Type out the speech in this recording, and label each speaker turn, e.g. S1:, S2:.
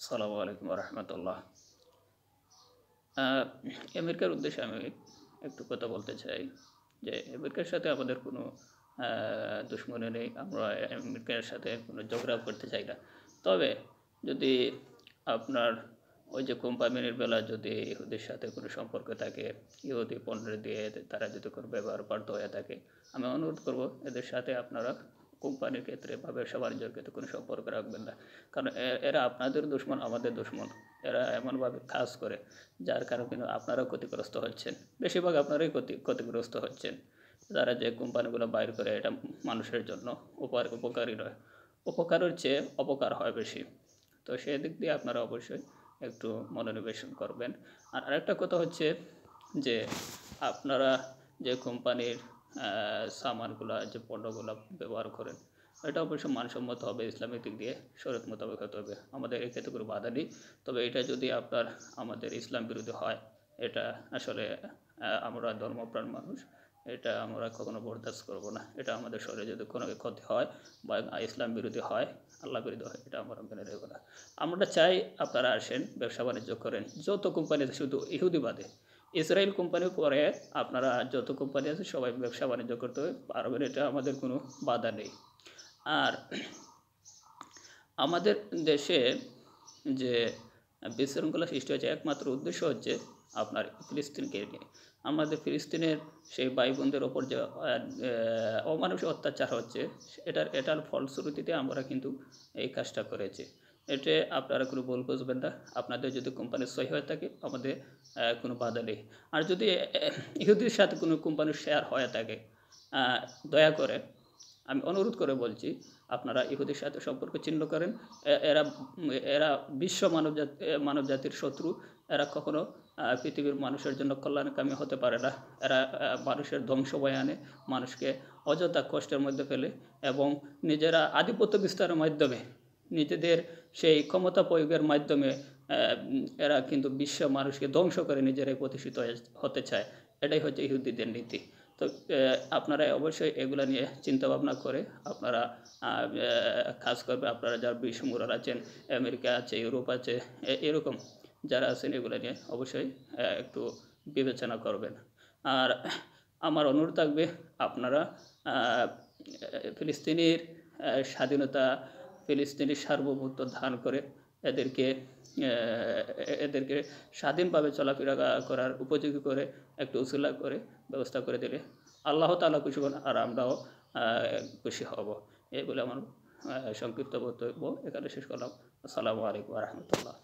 S1: আসসালামু আলাইকুম রহমতুল্লাহ। আমেরিকার উদ্দেশ্যে আমি একটু কথা বলতে চাই যে আমেরিকার সাথে আমাদের কোনো দুশ্মনী নেই। আমরা আমেরিকার সাথে কোনো ঝগড়াও করতে চাই না। তবে যদি আপনার ওই যে কোম্পানির বেলা যদি ইহুদির সাথে কোনো সম্পর্ক থাকে, ইহুদি পণ্য দিয়ে তারা যদি কোনো ব্যবহার ব্যর্থ হয়ে থাকে, আমি অনুরোধ করব এদের সাথে আপনারা কোম্পানির ক্ষেত্রে বা ব্যবসা বাণিজ্যের ক্ষেত্রে কোনো সম্পর্ক রাখবেন না। কারণ এরা আপনাদের দুশ্মন, আমাদের দুশ্মন। এরা এমনভাবে কাজ করে যার কারণে কিন্তু আপনারাও ক্ষতিগ্রস্ত হচ্ছেন। বেশিরভাগ আপনারাই ক্ষতিগ্রস্ত হচ্ছেন। তারা যে কোম্পানিগুলো বাইর করে এটা মানুষের জন্য উপকারী নয়, উপকারের চেয়ে অপকার হয় বেশি। তো সেদিক দিয়ে আপনারা অবশ্যই একটু মনোনিবেশ করবেন। আর আরেকটা কথা হচ্ছে যে আপনারা যে কোম্পানির সামানগুলো যে পণ্যগুলো ব্যবহার করেন এটা অবশ্যই মানসম্মত হবে, ইসলামিক দিক দিয়ে শরীয়ত মোতাবেক হতে হবে। আমাদের এক্ষেত্রে কোনো বাধা নেই। তবে এটা যদি আপনার আমাদের ইসলাম বিরোধী হয়, এটা আসলে আমরা ধর্মপ্রাণ মানুষ, এটা আমরা কখনো বরদাস্ত করব না। এটা আমাদের শরীরে যদি কোনো ক্ষতি হয় বা ইসলাম বিরোধী হয়, আল্লাহ বিরোধী হয়, এটা আমরা মেনে নেব না। আমরা চাই আপনারা আসেন, ব্যবসা বাণিজ্য করেন। যত কোম্পানি আছে শুধু ইহুদি বাদে, ইসরায়েল কোম্পানির পরে আপনারা যত কোম্পানি আছে সবাই ব্যবসা বাণিজ্য করতে পারবেন, এটা আমাদের কোনো বাধা নেই। আর আমাদের দেশে যে বিশৃঙ্খলা সৃষ্টি হয়েছে একমাত্র উদ্দেশ্য হচ্ছে আপনার ফিলিস্তিনকে নিয়ে। আমাদের ফিলিস্তিনের সেই ভাই বোনদের ওপর যে অমানুষিক অত্যাচার হচ্ছে, এটার ফলশ্রুতিতে আমরা কিন্তু এই কাজটা করেছি। এতে আপনারা কোনো ভুল বুঝবেন না। আপনাদের যদি কোম্পানি সহি হয়ে থাকে আমাদের কোনো বাধা নেই। আর যদি ইহুদির সাথে কোনো কোম্পানির শেয়ার হয়ে থাকে, দয়া করে আমি অনুরোধ করে বলছি আপনারা ইহুদির সাথে সম্পর্ক ছিন্ন করেন। এরা এরা বিশ্ব মানবজাতির শত্রু। এরা কখনো পৃথিবীর মানুষের জন্য কল্যাণকামী হতে পারে না। এরা মানুষের ধ্বংস বয়ে আনে, মানুষকে অযথা কষ্টের মধ্যে ফেলে এবং নিজেরা আধিপত্য বিস্তারের মাধ্যমে, নিজেদের সেই ক্ষমতা প্রয়োগের মাধ্যমে এরা কিন্তু বিশ্ব মানুষকে ধ্বংস করে নিজেরাই প্রতিষ্ঠিত হতে চায়। এটাই হচ্ছে ইহুদিদের নীতি। তো আপনারা অবশ্যই এগুলো নিয়ে চিন্তাভাবনা করে আপনারা কাজ করবে। আপনারা যারা বিশ্বমূরার আছেন, আমেরিকা আছে, ইউরোপ আছে, এরকম যারা আছেন এগুলো নিয়ে অবশ্যই একটু বিবেচনা করবেন। আর আমার অনুরোধ থাকবে আপনারা ফিলিস্তিনির স্বাধীনতা, ফিলিস্তিনির সার্বভৌমত্ব ধারণ করে এদেরকে এদেরকে স্বাধীনভাবে চলাফেরা করার উপযোগী করে একটু উসিলা করে ব্যবস্থা করে দিলে আল্লাহ তাআলা খুশি হন আর আমরাও খুশি হব। এই বলে আমার সংক্ষিপ্ত বক্তব্য এখানে শেষ করলাম। আসসালামু আলাইকুম ওয়া রাহমাতুল্লাহ।